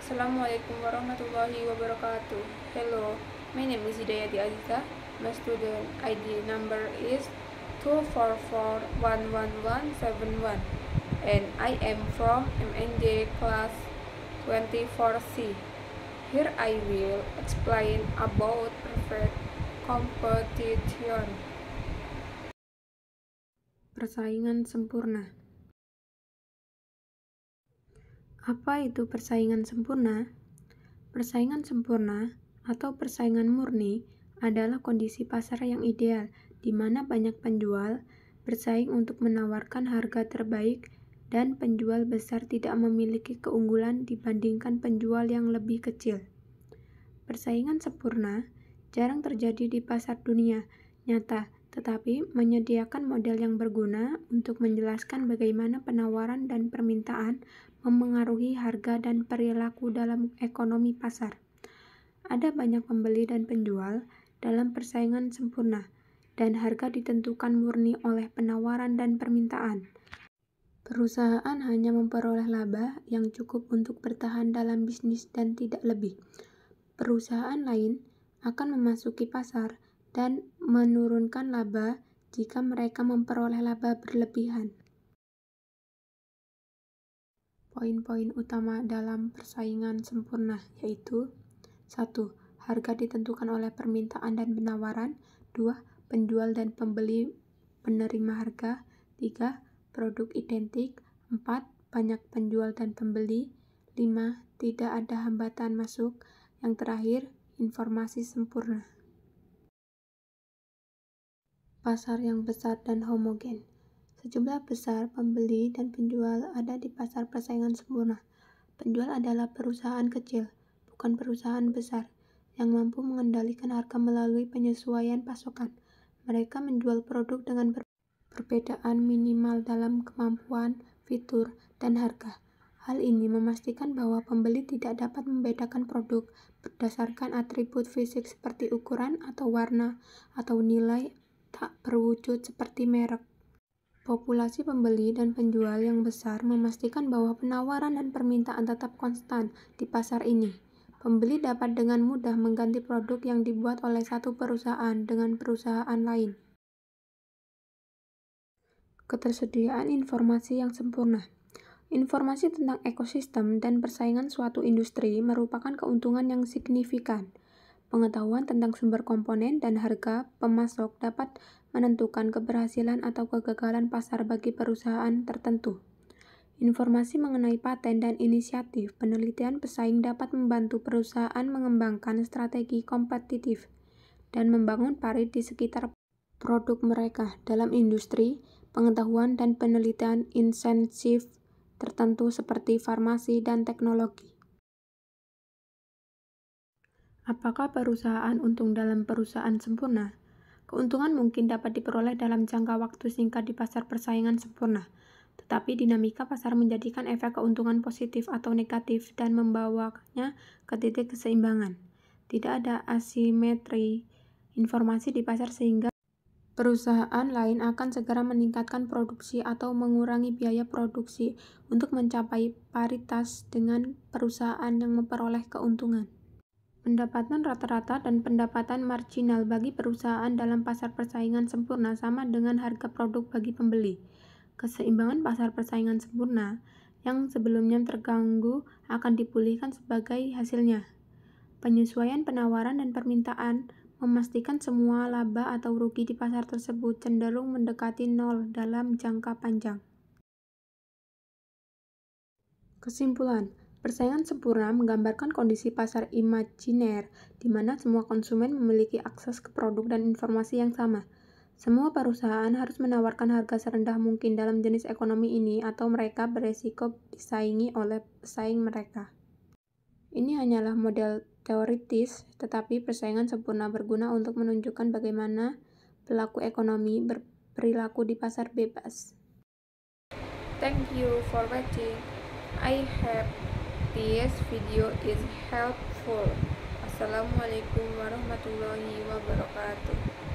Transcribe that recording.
Assalamualaikum warahmatullahi wabarakatuh. Hello, my name is Hidayati Aziza. My student ID number is 2441171 and I am from MNJ class 24C. Here I will explain about perfect competition. Persaingan sempurna. Apa itu persaingan sempurna? Persaingan sempurna atau persaingan murni adalah kondisi pasar yang ideal di mana banyak penjual bersaing untuk menawarkan harga terbaik dan penjual besar tidak memiliki keunggulan dibandingkan penjual yang lebih kecil. Persaingan sempurna jarang terjadi di pasar dunia nyata, tetapi menyediakan model yang berguna untuk menjelaskan bagaimana penawaran dan permintaan memengaruhi harga dan perilaku dalam ekonomi pasar. Ada banyak pembeli dan penjual dalam persaingan sempurna, dan harga ditentukan murni oleh penawaran dan permintaan. Perusahaan hanya memperoleh laba yang cukup untuk bertahan dalam bisnis dan tidak lebih. Perusahaan lain akan memasuki pasar dan menurunkan laba jika mereka memperoleh laba berlebihan. Poin-poin utama dalam persaingan sempurna yaitu 1. Harga ditentukan oleh permintaan dan penawaran. 2. Penjual dan pembeli penerima harga. 3. Produk identik. 4. Banyak penjual dan pembeli. 5. Tidak ada hambatan masuk. Yang terakhir, informasi sempurna. Pasar yang besar dan homogen. Sejumlah besar pembeli dan penjual ada di pasar persaingan sempurna. Penjual adalah perusahaan kecil, bukan perusahaan besar, yang mampu mengendalikan harga melalui penyesuaian pasokan. Mereka menjual produk dengan perbedaan minimal dalam kemampuan, fitur, dan harga. Hal ini memastikan bahwa pembeli tidak dapat membedakan produk berdasarkan atribut fisik seperti ukuran atau warna, atau nilai tak berwujud seperti merek. Populasi pembeli dan penjual yang besar memastikan bahwa penawaran dan permintaan tetap konstan di pasar ini. Pembeli dapat dengan mudah mengganti produk yang dibuat oleh satu perusahaan dengan perusahaan lain. Ketersediaan informasi yang sempurna. Informasi tentang ekosistem dan persaingan suatu industri merupakan keuntungan yang signifikan. Pengetahuan tentang sumber komponen dan harga pemasok dapat menentukan keberhasilan atau kegagalan pasar bagi perusahaan tertentu. Informasi mengenai paten dan inisiatif penelitian pesaing dapat membantu perusahaan mengembangkan strategi kompetitif dan membangun parit di sekitar produk mereka. Dalam industri, pengetahuan dan penelitian insentif tertentu seperti farmasi dan teknologi. Apakah perusahaan untung dalam perusahaan sempurna? Keuntungan mungkin dapat diperoleh dalam jangka waktu singkat di pasar persaingan sempurna, tetapi dinamika pasar menjadikan efek keuntungan positif atau negatif dan membawanya ke titik keseimbangan. Tidak ada asimetri informasi di pasar sehingga perusahaan lain akan segera meningkatkan produksi atau mengurangi biaya produksi untuk mencapai paritas dengan perusahaan yang memperoleh keuntungan. Pendapatan rata-rata dan pendapatan marginal bagi perusahaan dalam pasar persaingan sempurna sama dengan harga produk bagi pembeli. Keseimbangan pasar persaingan sempurna yang sebelumnya terganggu akan dipulihkan sebagai hasilnya. Penyesuaian penawaran dan permintaan memastikan semua laba atau rugi di pasar tersebut cenderung mendekati nol dalam jangka panjang. Kesimpulan, persaingan sempurna menggambarkan kondisi pasar imajiner di mana semua konsumen memiliki akses ke produk dan informasi yang sama. Semua perusahaan harus menawarkan harga serendah mungkin dalam jenis ekonomi ini atau mereka beresiko disaingi oleh pesaing mereka. Ini hanyalah model teoritis, tetapi persaingan sempurna berguna untuk menunjukkan bagaimana pelaku ekonomi berperilaku di pasar bebas. Thank you for watching. I hope this video is helpful. Assalamualaikum warahmatullahi wabarakatuh.